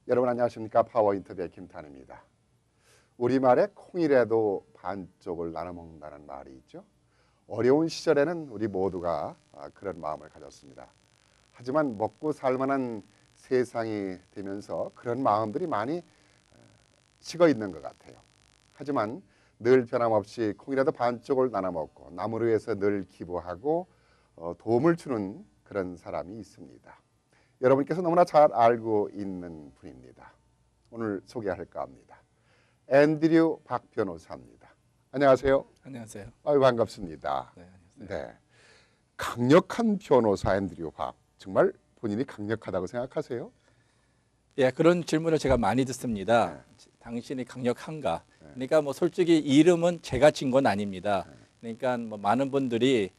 여러분 안녕하십니까? 파워 인터뷰의 김탄입니다. 우리말에 콩이라도 반쪽을 나눠 먹는다는 말이 있죠. 어려운 시절에는 우리 모두가 그런 마음을 가졌습니다. 하지만 먹고 살만한 세상이 되면서 그런 마음들이 많이 식어 있는 것 같아요. 하지만 늘 변함없이 콩이라도 반쪽을 나눠 먹고 남을 위해서 늘 기부하고 도움을 주는 그런 사람이 있습니다. 여러분께서 너무나 잘 알고 있는 분입니다. 오늘 소개할까 합니다. 앤드류 박 변호사입니다. 안녕하세요. 안녕하세요. 아유, 반갑습니다. 네, 안녕하세요. 네, 강력한 변호사 앤드류 박. 정말 본인이 강력하다고 생각하세요? 예, 그런 질문을 제가 많이 듣습니다. 네. 당신이 강력한가? 그러니까 뭐 솔직히 이름은 제가 진 건 아닙니다. 그러니까 뭐 많은 분들이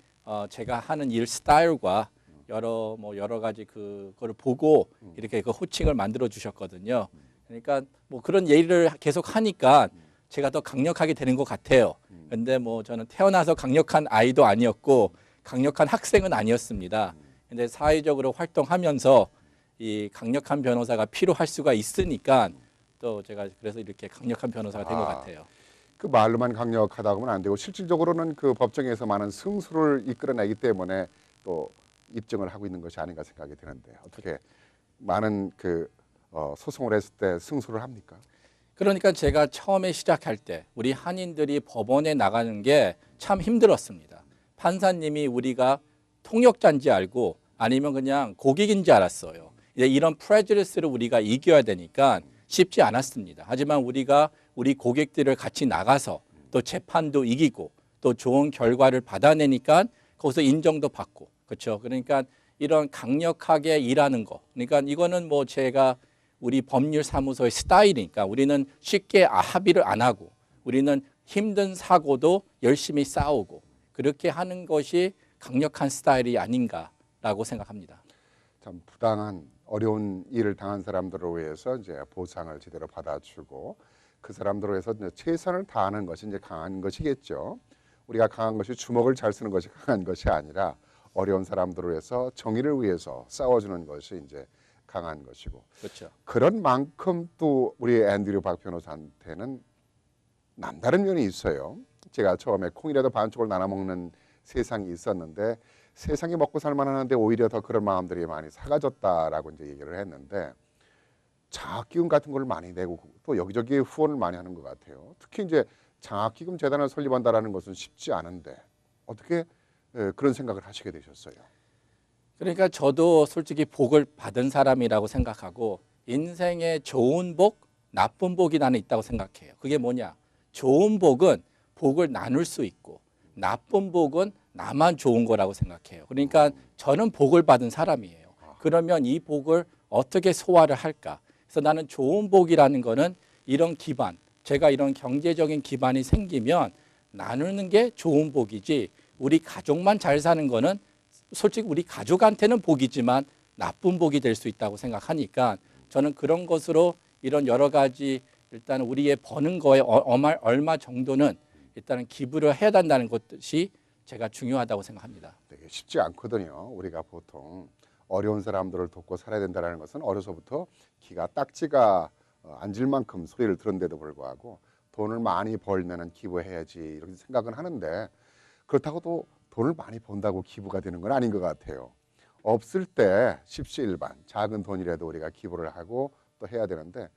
제가 하는 일 스타일과 여러 가지 그거를 보고 이렇게 그 호칭을 만들어 주셨거든요. 그러니까 뭐 그런 얘기를 계속 하니까 제가 더 강력하게 되는 것 같아요. 근데 뭐 저는 태어나서 강력한 아이도 아니었고 강력한 학생은 아니었습니다. 근데 사회적으로 활동하면서 이 강력한 변호사가 필요할 수가 있으니까 또 제가 그래서 이렇게 강력한 변호사가 된 것 같아요. 그 말로만 강력하다고 하면 안 되고 실질적으로는 그 법정에서 많은 승소를 이끌어내기 때문에 또 입증을 하고 있는 것이 아닌가 생각이 드는데 어떻게 많은 그 소송을 했을 때 승소를 합니까? 그러니까 제가 처음에 시작할 때 우리 한인들이 법원에 나가는 게 참 힘들었습니다. 판사님이 우리가 통역자인지 알고 아니면 그냥 고객인지 알았어요. 이제 이런 프레주디스를 우리가 이겨야 되니까 쉽지 않았습니다. 하지만 우리가 우리 고객들을 같이 나가서 또 재판도 이기고 또 좋은 결과를 받아내니까 거기서 인정도 받고 그렇죠. 그러니까 이런 강력하게 일하는 거. 그러니까 이거는 뭐 제가 우리 법률사무소의 스타일이니까 우리는 쉽게 합의를 안 하고 우리는 힘든 사고도 열심히 싸우고 그렇게 하는 것이 강력한 스타일이 아닌가라고 생각합니다. 참 부당한 어려운 일을 당한 사람들을 위해서 이제 보상을 제대로 받아주고 그 사람들을 위해서 이제 최선을 다하는 것이 이제 강한 것이겠죠. 우리가 강한 것이 주먹을 잘 쓰는 것이 강한 것이 아니라 어려운 사람들을 위해서 정의를 위해서 싸워주는 것이 이제 강한 것이고. 그렇죠. 그런 만큼 또 우리 앤드류 박 변호사한테는 남다른 면이 있어요. 제가 처음에 콩이라도 반쪽을 나눠 먹는 세상이 있었는데 세상이 먹고 살만하는데 오히려 더 그런 마음들이 많이 사가졌다라고 이제 얘기를 했는데 장학기금 같은 걸 많이 내고 또 여기저기 후원을 많이 하는 것 같아요. 특히 이제 장학기금 재단을 설립한다라는 것은 쉽지 않은데 어떻게 그런 생각을 하시게 되셨어요? 그러니까 저도 솔직히 복을 받은 사람이라고 생각하고 인생에 좋은 복, 나쁜 복이 나는 있다고 생각해요. 그게 뭐냐? 좋은 복은 복을 나눌 수 있고 나쁜 복은 나만 좋은 거라고 생각해요. 그러니까 저는 복을 받은 사람이에요. 그러면 이 복을 어떻게 소화를 할까? 그래서 나는 좋은 복이라는 거는 이런 기반, 제가 이런 경제적인 기반이 생기면 나누는 게 좋은 복이지 우리 가족만 잘 사는 거는 솔직히 우리 가족한테는 복이지만 나쁜 복이 될 수 있다고 생각하니까 저는 그런 것으로 이런 여러 가지 일단 우리의 버는 거에 얼마 정도는 일단은 기부를 해야 된다는 것이 제가 중요하다고 생각합니다. 되게 쉽지 않거든요. 우리가 보통 어려운 사람들을 돕고 살아야 된다는 것은 어려서부터 기가 딱지가 앉을 만큼 소리를 들었는데도 불구하고 돈을 많이 벌면은 기부해야지 이렇게 생각은 하는데 그렇다고 또 돈을 많이 번다고 기부가 되는 건 아닌 것 같아요. 없을 때 십시일반 작은 돈이라도 우리가 기부를 하고 또 해야 되는데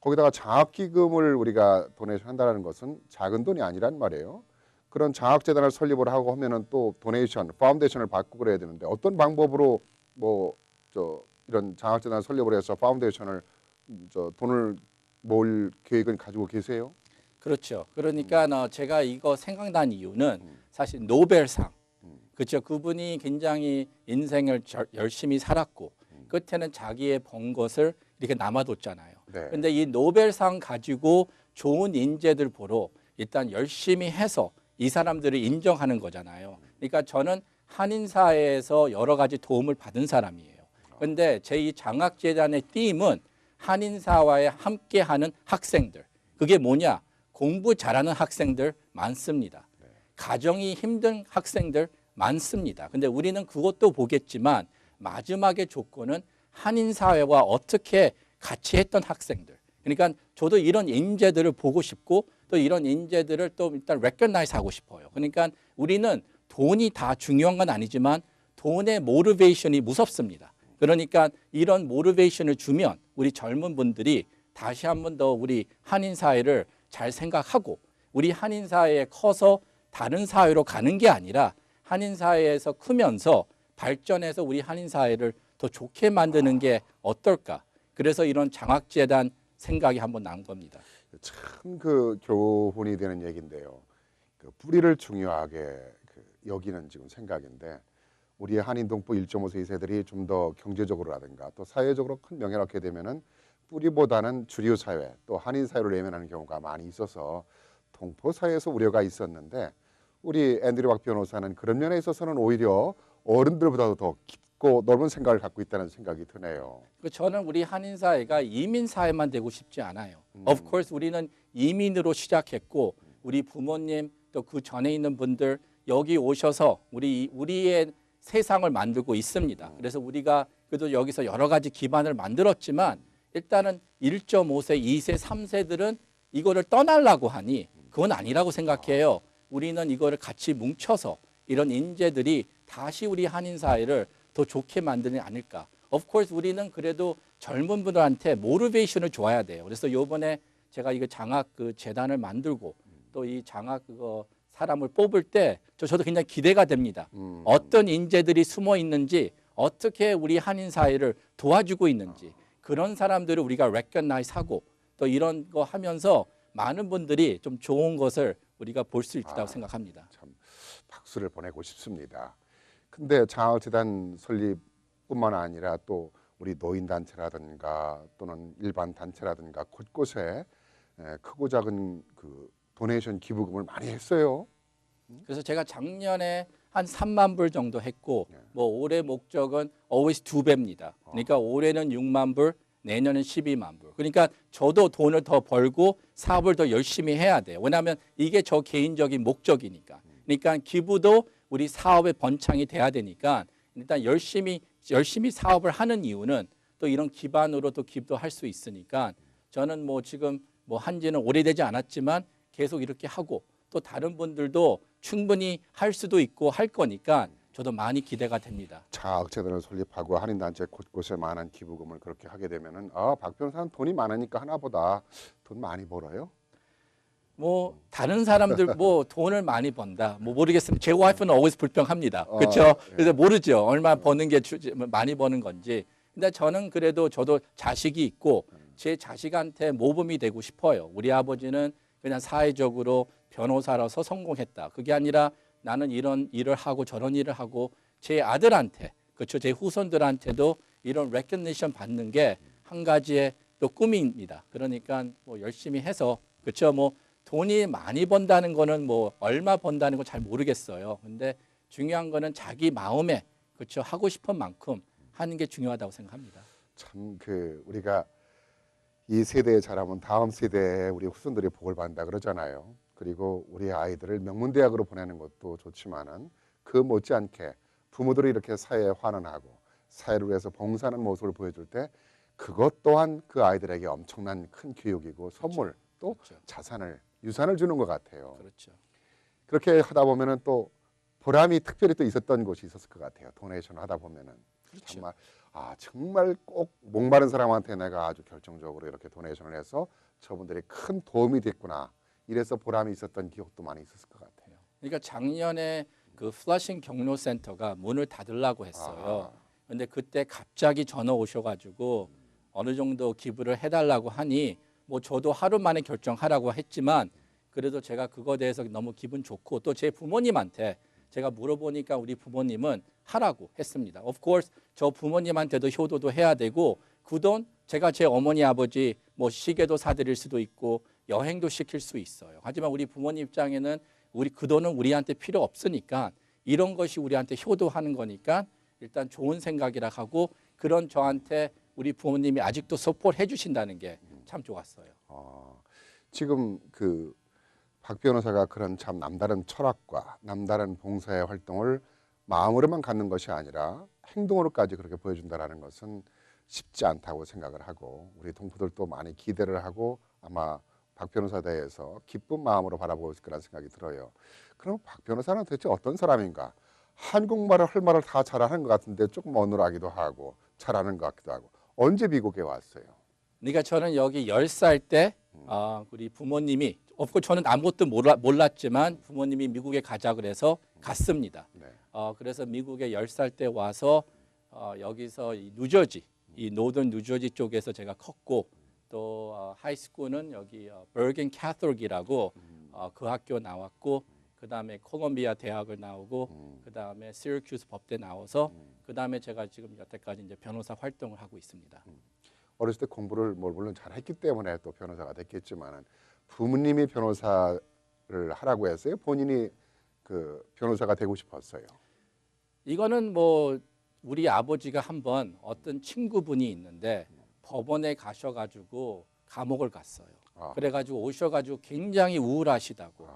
거기다가 장학기금을 우리가 도네이션 한다는 것은 작은 돈이 아니란 말이에요. 그런 장학재단을 설립을 하고 하면은 또 도네이션, 파운데이션을 받고 그래야 되는데 어떤 방법으로 이런 장학재단을 설립을 해서 파운데이션을 돈을 모을 계획은 가지고 계세요? 그렇죠. 그러니까 제가 이거 생각난 이유는 사실 노벨상, 그렇죠. 그분이 굉장히 인생을 열심히 살았고 끝에는 자기의 번 것을 이렇게 남아뒀잖아요. 네. 근데 이 노벨상 가지고 좋은 인재들 보러 일단 열심히 해서 이 사람들을 인정하는 거잖아요. 그러니까 저는 한인사회에서 여러 가지 도움을 받은 사람이에요. 근데 제 이 장학재단의 팀은 한인사회에 함께하는 학생들. 그게 뭐냐? 공부 잘하는 학생들 많습니다. 가정이 힘든 학생들 많습니다. 근데 우리는 그것도 보겠지만 마지막의 조건은 한인사회와 어떻게 같이 했던 학생들. 그러니까 저도 이런 인재들을 보고 싶고 또 이런 인재들을 또 일단 recognize 하고 싶어요. 그러니까 우리는 돈이 다 중요한 건 아니지만 돈의 모티베이션이 무섭습니다. 그러니까 이런 모티베이션을 주면 우리 젊은 분들이 다시 한 번 더 우리 한인 사회를 잘 생각하고 우리 한인 사회에 커서 다른 사회로 가는 게 아니라 한인 사회에서 크면서 발전해서 우리 한인 사회를 더 좋게 만드는 게 어떨까. 그래서 이런 장학재단 생각이 한번 난 겁니다. 참 그 교훈이 되는 얘기인데요. 그 뿌리를 중요하게 여기는 지금 생각인데 우리 한인 동포 1.5세 2세들이 좀 더 경제적으로라든가 또 사회적으로 큰 명예를 얻게 되면은 뿌리보다는 주류 사회 또 한인 사회로 외면하는 경우가 많이 있어서 동포 사회에서 우려가 있었는데 우리 앤드류 박 변호사는 그런 면에 있어서는 오히려 어른들보다도 더 깊고 넓은 생각을 갖고 있다는 생각이 드네요. 저는 우리 한인 사회가 이민 사회만 되고 싶지 않아요. Of course 우리는 이민으로 시작했고 우리 부모님 또 그 전에 있는 분들 여기 오셔서 우리의 세상을 만들고 있습니다. 그래서 우리가 그래도 여기서 여러 가지 기반을 만들었지만 일단은 1.5세, 2세, 3세들은 이거를 떠나려고 하니 그건 아니라고 생각해요. 우리는 이거를 같이 뭉쳐서 이런 인재들이 다시 우리 한인 사회를 더 좋게 만드는 않을까. Of course 우리는 그래도 젊은 분들한테 모티베이션을 줘야 돼요. 그래서 요번에 제가 이거 장학 그 재단을 만들고 또 이 장학 그거 사람을 뽑을 때 저도 굉장히 기대가 됩니다. 어떤 인재들이 숨어 있는지 어떻게 우리 한인 사회를 도와주고 있는지 그런 사람들을 우리가 recognize 하고 또 이런 거 하면서 많은 분들이 좀 좋은 것을 우리가 볼 수 있다고 생각합니다. 참 박수를 보내고 싶습니다. 근데 장학재단 설립뿐만 아니라 또 우리 노인단체라든가 또는 일반 단체라든가 곳곳에 크고 작은 그 도네이션 기부금을 많이 했어요. 그래서 제가 작년에 한 3만 불 정도 했고 뭐 올해 목적은 always 2배입니다. 그러니까 올해는 6만 불, 내년은 12만 불. 그러니까 저도 돈을 더 벌고 사업을 더 열심히 해야 돼요. 왜냐하면 이게 저 개인적인 목적이니까. 그러니까 기부도 우리 사업의 번창이 돼야 되니까 일단 열심히 사업을 하는 이유는 또 이런 기반으로 또 기부도 할 수 있으니까 저는 뭐 지금 뭐 한지는 오래되지 않았지만 계속 이렇게 하고 또 다른 분들도 충분히 할 수도 있고 할 거니까 저도 많이 기대가 됩니다. 장학재단을 설립하고 한인단체 곳곳에 많은 기부금을 그렇게 하게 되면은 박 변호사는 돈이 많으니까 하나보다 돈 많이 벌어요? 뭐 다른 사람들 뭐 돈을 많이 번다 뭐 모르겠습니다. 제 와이프는 always 불평합니다. 그렇죠? 그래서 모르죠. 얼마 버는 게 많이 버는 건지. 근데 저는 그래도 저도 자식이 있고 제 자식한테 모범이 되고 싶어요. 우리 아버지는 그냥 사회적으로 변호사로서 성공했다. 그게 아니라 나는 이런 일을 하고 저런 일을 하고 제 아들한테 그렇죠. 제 후손들한테도 이런 recognition 받는 게 한 가지의 또 꿈입니다. 그러니까 뭐 열심히 해서 그렇죠. 뭐 돈이 많이 번다는 거는 뭐 얼마 번다는 거 잘 모르겠어요. 근데 중요한 거는 자기 마음에 그렇죠. 하고 싶은 만큼 하는 게 중요하다고 생각합니다. 참 우리가 이 세대에 자라면 다음 세대에 우리 후손들이 복을 받는다 그러잖아요. 그리고 우리 아이들을 명문대학으로 보내는 것도 좋지만은 그 못지않게 부모들이 이렇게 사회에 환원하고 사회를 위해서 봉사하는 모습을 보여줄 때 그것 또한 그 아이들에게 엄청난 큰 교육이고 선물 또 그렇죠. 자산을 유산을 주는 것 같아요. 그렇죠. 그렇게 하다 보면은 또 보람이 특별히 또 있었던 곳이 있었을 것 같아요. 도네이션 하다 보면은 그렇죠. 정말 꼭 목마른 사람한테 내가 아주 결정적으로 이렇게 도네이션을 해서 저분들이 큰 도움이 됐구나. 이래서 보람이 있었던 기억도 많이 있었을 것 같아요. 그러니까 작년에 그 플러싱 경로센터가 문을 닫으려고 했어요. 근데 그때 갑자기 전화 오셔가지고 어느 정도 기부를 해달라고 하니 뭐 저도 하루 만에 결정하라고 했지만 그래도 제가 그거에 대해서 너무 기분 좋고 또 제 부모님한테 제가 물어보니까 우리 부모님은 하라고 했습니다. Of course 저 부모님한테도 효도도 해야 되고 그 돈 제가 제 어머니 아버지 뭐 시계도 사드릴 수도 있고 여행도 시킬 수 있어요. 하지만 우리 부모님 입장에는 그 돈은 우리한테 필요 없으니까 이런 것이 우리한테 효도하는 거니까 일단 좋은 생각이라 하고 그런 저한테 우리 부모님이 아직도 서포트 해주신다는 게 참 좋았어요. 지금 박 변호사가 그런 참 남다른 철학과 남다른 봉사의 활동을 마음으로만 갖는 것이 아니라 행동으로까지 그렇게 보여준다라는 것은 쉽지 않다고 생각을 하고 우리 동포들도 많이 기대를 하고 아마 박 변호사에 대해서 기쁜 마음으로 바라볼 거라는 생각이 들어요. 그럼 박 변호사는 도대체 어떤 사람인가? 한국말을 할 말을 다 잘하는 것 같은데 조금 어눌하기도 하고 잘하는 것 같기도 하고 언제 미국에 왔어요? 그러니까 저는 여기 10살 때 우리 부모님이 저는 아무것도 몰랐지만 부모님이 미국에 가자 그래서 갔습니다. 네. 그래서 미국에 10살 때 와서 여기서 이 뉴저지, 이 노던 뉴저지 쪽에서 제가 컸고 또 하이스쿨은 여기 버긴 캐톨릭이라고 그 학교 나왔고 그다음에 콜롬비아 대학을 나오고 그다음에 시러큐스 법대 나와서 그다음에 제가 지금 여태까지 이제 변호사 활동을 하고 있습니다. 어렸을 때 공부를 물론 잘했기 때문에 또 변호사가 됐겠지만 부모님이 변호사를 하라고 했어요. 본인이 그 변호사가 되고 싶었어요. 이거는 뭐 우리 아버지가 한번 어떤 친구분이 있는데 법원에 가셔가지고 감옥을 갔어요. 그래가지고 오셔가지고 굉장히 우울하시다고.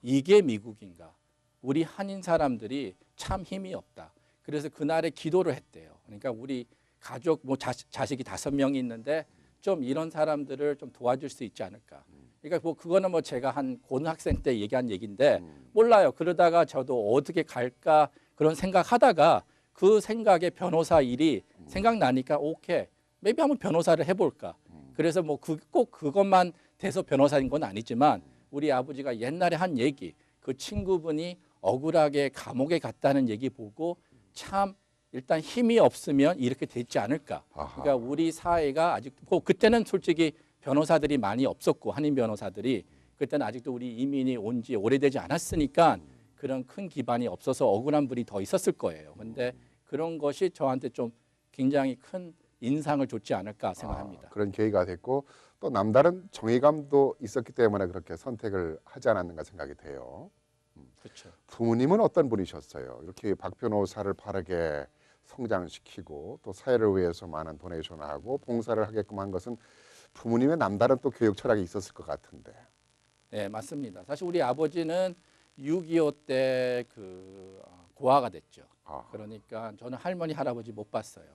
이게 미국인가? 우리 한인 사람들이 참 힘이 없다. 그래서 그날에 기도를 했대요. 그러니까 우리 가족 뭐 자식이 5명이 있는데 좀 이런 사람들을 좀 도와줄 수 있지 않을까. 그러니까 뭐 그거는 뭐 제가 한 고등학생 때 얘기한 얘기인데 몰라요. 그러다가 저도 어떻게 갈까 그런 생각하다가 그 생각에 변호사 일이 생각나니까 오케이, maybe 한번 변호사를 해볼까. 그래서 뭐 꼭 그것만 돼서 변호사인 건 아니지만 우리 아버지가 옛날에 한 얘기, 그 친구분이 억울하게 감옥에 갔다는 얘기 보고 참 일단 힘이 없으면 이렇게 되지 않을까. 그러니까 우리 사회가 아직도 그때는 솔직히 변호사들이 많이 없었고 한인 변호사들이 그때는 아직도 우리 이민이 온 지 오래되지 않았으니까 그런 큰 기반이 없어서 억울한 분이 더 있었을 거예요. 그런데 그런 것이 저한테 좀 굉장히 큰 인상을 줬지 않을까 생각합니다. 그런 계기가 됐고 또 남다른 정의감도 있었기 때문에 그렇게 선택을 하지 않았는가 생각이 돼요. 그렇죠. 부모님은 어떤 분이셨어요? 이렇게 박 변호사를 바르게 성장시키고 또 사회를 위해서 많은 도네이션을 하고 봉사를 하게끔 한 것은 부모님의 남다른 또 교육 철학이 있었을 것 같은데. 네, 맞습니다. 사실 우리 아버지는 6.25 때 그 고아가 됐죠. 그러니까 저는 할머니 할아버지 못 봤어요.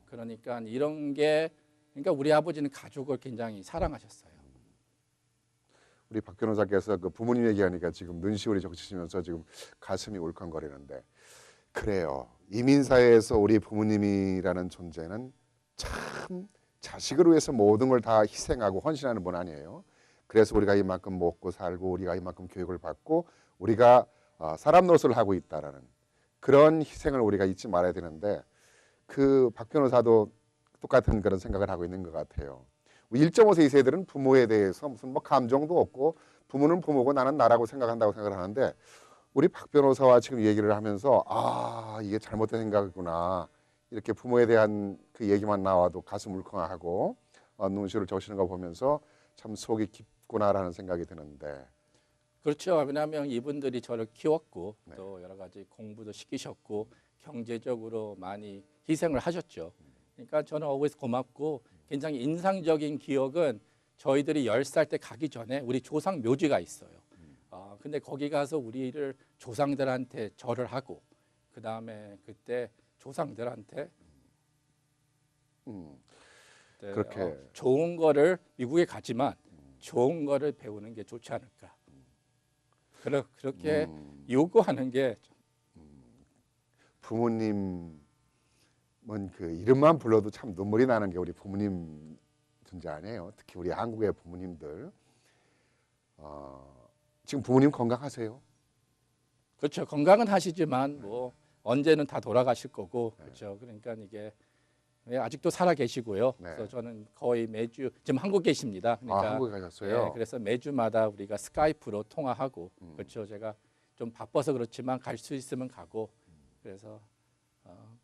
그러니까 이런 게 그러니까 우리 아버지는 가족을 굉장히 사랑하셨어요. 우리 박 변호사께서 그 부모님 얘기하니까 지금 눈시울이 적시시면서 지금 가슴이 울컥거리는데 그래요. 이민사회에서 우리 부모님이라는 존재는 참 자식을 위해서 모든 걸 다 희생하고 헌신하는 분 아니에요. 그래서 우리가 이만큼 먹고 살고 우리가 이만큼 교육을 받고 우리가 사람 노릇을 하고 있다라는 그런 희생을 우리가 잊지 말아야 되는데 그 박 변호사도 똑같은 그런 생각을 하고 있는 것 같아요. 1.5세 2세들은 부모에 대해서 무슨 뭐 감정도 없고 부모는 부모고 나는 나라고 생각한다고 생각을 하는데 우리 박 변호사와 지금 얘기를 하면서 이게 잘못된 생각이구나 이렇게 부모에 대한 그 얘기만 나와도 가슴 울컥하고 눈시울을 적시는 거 보면서 참 속이 깊구나라는 생각이 드는데 그렇죠. 왜냐하면 이분들이 저를 키웠고 또 여러 가지 공부도 시키셨고 경제적으로 많이 희생을 하셨죠. 그러니까 저는 always 고맙고 굉장히 인상적인 기억은 저희들이 10살 때 가기 전에 우리 조상 묘지가 있어요. 근데 거기 가서 우리를 조상들한테 절을 하고 그 다음에 그때 조상들한테 그렇게 좋은 거를 미국에 가지만 좋은 거를 배우는 게 좋지 않을까. 그렇게 요구하는 게 부모님은 그 이름만 불러도 참 눈물이 나는 게 우리 부모님 존재 아니에요. 특히 우리 한국의 부모님들. 지금 부모님 건강하세요? 그렇죠. 건강은 하시지만 뭐 언제는 다 돌아가실 거고 그렇죠. 그러니까 이게 아직도 살아 계시고요. 그래서 저는 거의 매주 지금 한국 계십니다. 그러니까 한국에 가셨어요? 그래서 매주마다 우리가 스카이프로 통화하고 그렇죠. 제가 좀 바빠서 그렇지만 갈 수 있으면 가고 그래서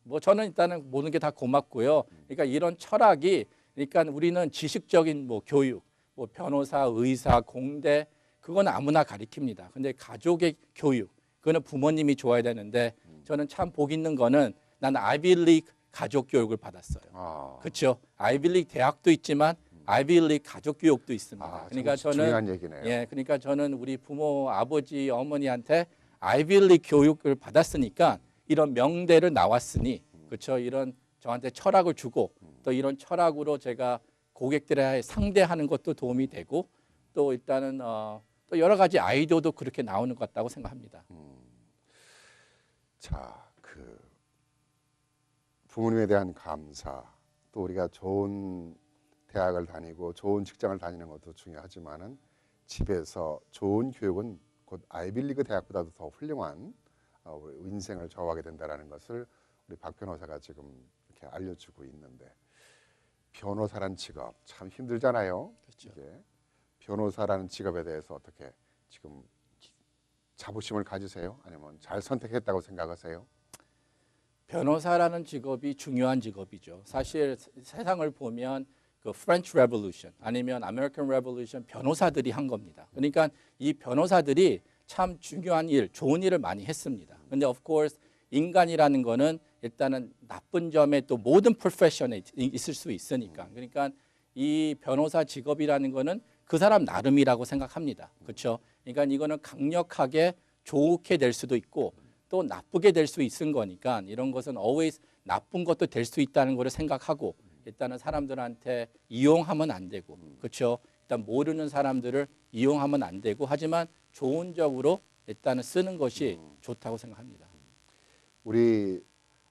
뭐 저는 일단은 모든 게 다 고맙고요. 그러니까 이런 철학이 그러니까 우리는 지식적인 뭐 교육, 뭐 변호사, 의사, 공대 그건 아무나 가리킵니다. 근데 가족의 교육 그거는 부모님이 줘야 되는데 저는 참 복 있는 거는 난 아이비리그 가족 교육을 받았어요. 그렇죠. 아이비리그 대학도 있지만 아이비리그 가족 교육도 있습니다. 그러니까 저는 중요한 얘기네요. 그러니까 저는 우리 부모, 아버지, 어머니한테 아이비리그 교육을 받았으니까 이런 명대를 나왔으니 그렇죠. 이런 저한테 철학을 주고 또 이런 철학으로 제가 고객들에 상대하는 것도 도움이 되고 또 일단은 또 여러 가지 아이디어도 그렇게 나오는 것 같다고 생각합니다. 자, 그 부모님에 대한 감사, 또 우리가 좋은 대학을 다니고 좋은 직장을 다니는 것도 중요하지만은 집에서 좋은 교육은 곧 아이빌리그 대학보다도 더 훌륭한 우리 인생을 좌우하게 된다라는 것을 우리 박 변호사가 지금 이렇게 알려주고 있는데, 변호사란 직업 참 힘들잖아요. 그렇죠. 이게 변호사라는 직업에 대해서 어떻게 지금 자부심을 가지세요? 아니면 잘 선택했다고 생각하세요? 변호사라는 직업이 중요한 직업이죠. 사실 세상을 보면 그 French Revolution 아니면 American Revolution 변호사들이 한 겁니다. 그러니까 이 변호사들이 참 중요한 일, 좋은 일을 많이 했습니다. 근데 of course 인간이라는 거는 일단은 나쁜 점에 또 모든 프로페셔널에 있을 수 있으니까. 그러니까 이 변호사 직업이라는 거는 그 사람 나름이라고 생각합니다. 그렇죠? 그러니까 이거는 강력하게 좋게 될 수도 있고 또 나쁘게 될 수 있는 거니까 이런 것은 always 나쁜 것도 될 수 있다는 거를 생각하고 일단은 사람들한테 이용하면 안 되고 그렇죠? 일단 모르는 사람들을 이용하면 안 되고 하지만 좋은 적으로 일단은 쓰는 것이 좋다고 생각합니다. 우리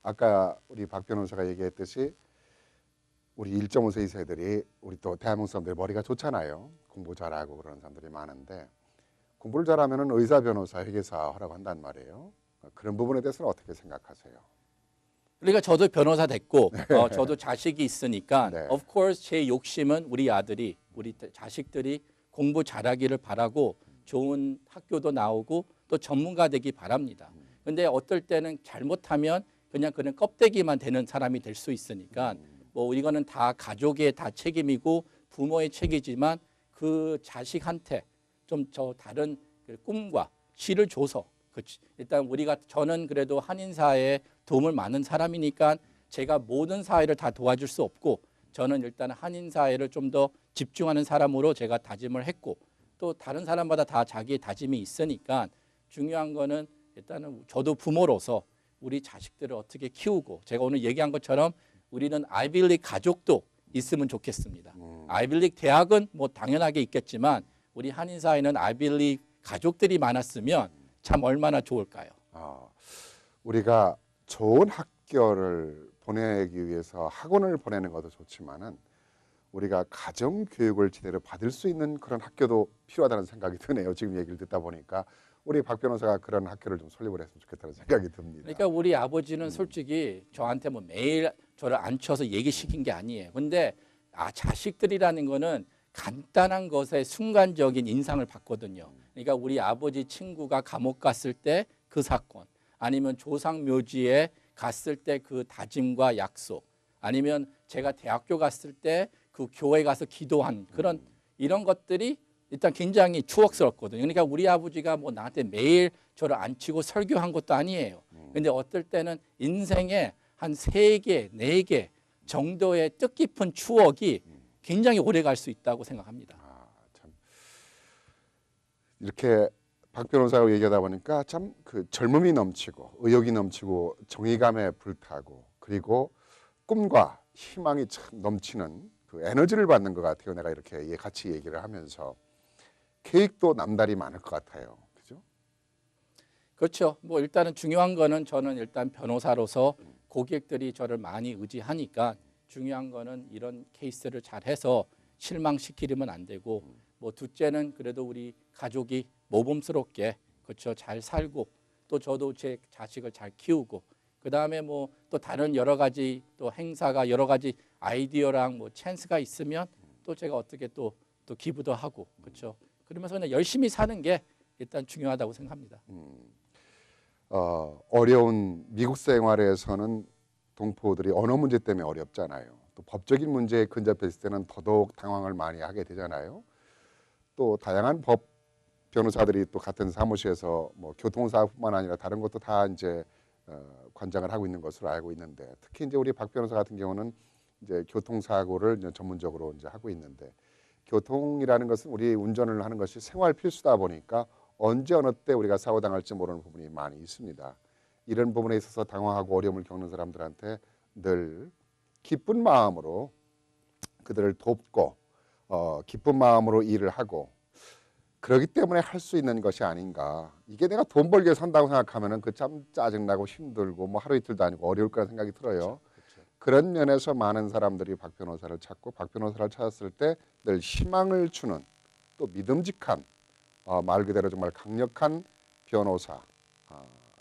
아까 우리 박 변호사가 얘기했듯이 우리 1.5세 세들이 우리 또 대한민국 사람들 머리가 좋잖아요. 공부 잘하고 그런 사람들이 많은데 공부를 잘하면은 의사, 변호사, 회계사 하라고 한단 말이에요. 그런 부분에 대해서는 어떻게 생각하세요? 그러니까 저도 변호사 됐고 저도 자식이 있으니까 네. of course 제 욕심은 우리 아들이 우리 자식들이 공부 잘하기를 바라고 좋은 학교도 나오고 또 전문가 되기 바랍니다. 근데 어떨 때는 잘못하면 그냥 껍데기만 되는 사람이 될 수 있으니까 뭐 이거는 다 가족의 다 책임이고 부모의 책임이지만 그 자식한테 좀 저 다른 꿈과 실을 줘서 일단 저는 그래도 한인사회에 도움을 많은 사람이니까 제가 모든 사회를 다 도와줄 수 없고 저는 일단 한인사회를 좀 더 집중하는 사람으로 제가 다짐을 했고 또 다른 사람마다 다 자기의 다짐이 있으니까 중요한 거는 일단은 저도 부모로서 우리 자식들을 어떻게 키우고 제가 오늘 얘기한 것처럼 우리는 아이빌리그 가족도 있으면 좋겠습니다. 아이빌리그 대학은 뭐 당연하게 있겠지만 우리 한인사회는 아이빌리그 가족들이 많았으면 참 얼마나 좋을까요? 우리가 좋은 학교를 보내기 위해서 학원을 보내는 것도 좋지만은 우리가 가정 교육을 제대로 받을 수 있는 그런 학교도 필요하다는 생각이 드네요. 지금 얘기를 듣다 보니까 우리 박 변호사가 그런 학교를 좀 설립을 했으면 좋겠다는 생각이 듭니다. 그러니까 우리 아버지는 솔직히 저한테 뭐 매일 저를 앉혀서 얘기시킨 게 아니에요. 근데 자식들이라는 거는 간단한 것에 순간적인 인상을 받거든요. 그러니까 우리 아버지 친구가 감옥 갔을 때 그 사건, 아니면 조상묘지에 갔을 때 그 다짐과 약속, 아니면 제가 대학교 갔을 때 그 교회 가서 기도한 그런 이런 것들이 일단 굉장히 추억스럽거든요. 그러니까 우리 아버지가 뭐 나한테 매일 저를 앉히고 설교한 것도 아니에요. 근데 어떨 때는 인생에 한 3개, 4개 정도의 뜻깊은 추억이 굉장히 오래 갈 수 있다고 생각합니다. 참 이렇게 박 변호사하고 얘기하다 보니까 참 그 젊음이 넘치고 의욕이 넘치고 정의감에 불타고 그리고 꿈과 희망이 참 넘치는 그 에너지를 받는 것 같아요. 내가 이렇게 같이 얘기를 하면서 계획도 남다리 많을 것 같아요. 그죠? 그렇죠. 뭐 일단은 중요한 거는 저는 일단 변호사로서 고객들이 저를 많이 의지하니까 중요한 거는 이런 케이스를 잘해서 실망시키려면 안 되고 뭐 둘째는 그래도 우리 가족이 모범스럽게 그렇죠 잘 살고 또 저도 제 자식을 잘 키우고 그 다음에 뭐 또 다른 여러 가지 또 행사가 여러 가지 아이디어랑 뭐 찬스가 있으면 또 제가 어떻게 또 기부도 하고 그렇죠 그러면서 그냥 열심히 사는 게 일단 중요하다고 생각합니다. 어려운 미국 생활에서는 동포들이 언어 문제 때문에 어렵잖아요. 또 법적인 문제에 근접했을 때는 더더욱 당황을 많이 하게 되잖아요. 또 다양한 법 변호사들이 또 같은 사무실에서 뭐 교통사고뿐만 아니라 다른 것도 다 이제 관장을 하고 있는 것으로 알고 있는데 특히 이제 우리 박 변호사 같은 경우는 이제 교통사고를 이제 전문적으로 이제 하고 있는데 교통이라는 것은 우리 운전을 하는 것이 생활 필수다 보니까 언제 어느 때 우리가 사고 당할지 모르는 부분이 많이 있습니다. 이런 부분에 있어서 당황하고 어려움을 겪는 사람들한테 늘 기쁜 마음으로 그들을 돕고 기쁜 마음으로 일을 하고 그러기 때문에 할 수 있는 것이 아닌가. 이게 내가 돈 벌기 위해서 한다고 생각하면은 그 참 짜증나고 힘들고 뭐 하루 이틀도 아니고 어려울 거라는 생각이 들어요. 그렇죠. 그런 면에서 많은 사람들이 박 변호사를 찾고 박 변호사를 찾았을 때 늘 희망을 주는 또 믿음직한 말 그대로 정말 강력한 변호사,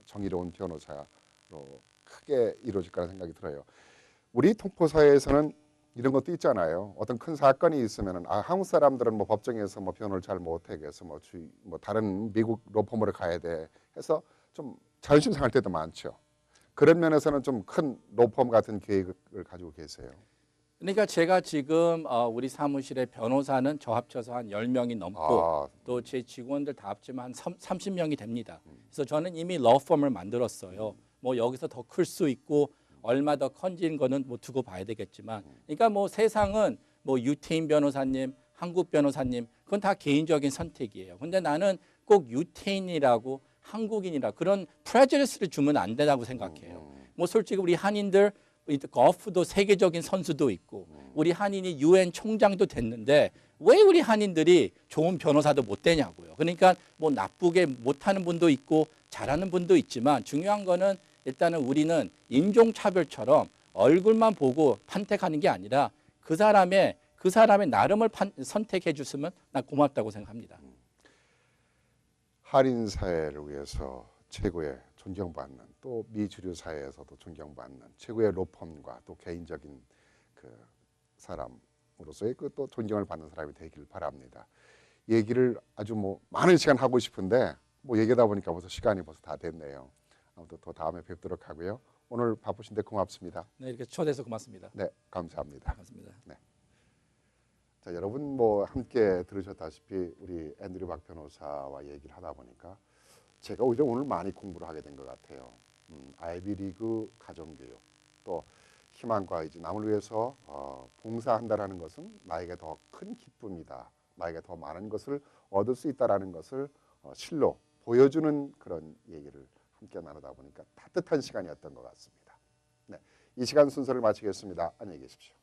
정의로운 변호사로 크게 이루어질 거라는 생각이 들어요. 우리 통포사회에서는 이런 것도 있잖아요. 어떤 큰 사건이 있으면은 한국 사람들은 뭐 법정에서 뭐 변호를 잘 못하겠어, 뭐 다른 미국 로펌으로 가야 돼 해서 좀 자존심 상할 때도 많죠. 그런 면에서는 좀 큰 로펌 같은 계획을 가지고 계세요. 그러니까 제가 지금 우리 사무실에 변호사는 저 합쳐서 한 10명이 넘고 또 제 직원들 다 합치면 한 30명이 됩니다. 그래서 저는 이미 러펌을 만들었어요. 뭐 여기서 더 클 수 있고 얼마 더 커진 거는 뭐 두고 봐야 되겠지만, 그러니까 뭐 세상은 뭐 유태인 변호사님, 한국 변호사님 그건 다 개인적인 선택이에요. 근데 나는 꼭 유태인이라고 한국인이라 그런 프레저리스를 주면 안 된다고 생각해요. 뭐 솔직히 우리 한인들 골프도 세계적인 선수도 있고 우리 한인이 UN 총장도 됐는데 왜 우리 한인들이 좋은 변호사도 못 되냐고요. 그러니까 뭐 나쁘게 못하는 분도 있고 잘하는 분도 있지만 중요한 거는 일단은 우리는 인종차별처럼 얼굴만 보고 판택하는 게 아니라 그 사람의 나름을 선택해 줬으면 난 고맙다고 생각합니다. 한인 사회를 위해서 최고의 존경받는 또 미주류 사회에서도 존경받는 최고의 로펌과 또 개인적인 그 사람으로서의 그 또 존경을 받는 사람이 되길 바랍니다. 얘기를 아주 뭐 많은 시간 하고 싶은데 뭐 얘기하다 보니까 시간이 벌써 다 됐네요. 아무튼 또 다음에 뵙도록 하고요. 오늘 바쁘신데 고맙습니다. 네, 이렇게 초대해서 고맙습니다. 네, 감사합니다. 고맙습니다. 네. 자, 여러분 뭐 함께 들으셨다시피 우리 앤드류 박 변호사와 얘기를 하다 보니까 제가 오히려 오늘 많이 공부를 하게 된 것 같아요. 아이비리그 가정교육 또 희망과 이제 남을 위해서 봉사한다라는 것은 나에게 더 큰 기쁨이다. 나에게 더 많은 것을 얻을 수 있다라는 것을 실로 보여주는 그런 얘기를 함께 나누다 보니까 따뜻한 시간이었던 것 같습니다. 네, 이 시간 순서를 마치겠습니다. 안녕히 계십시오.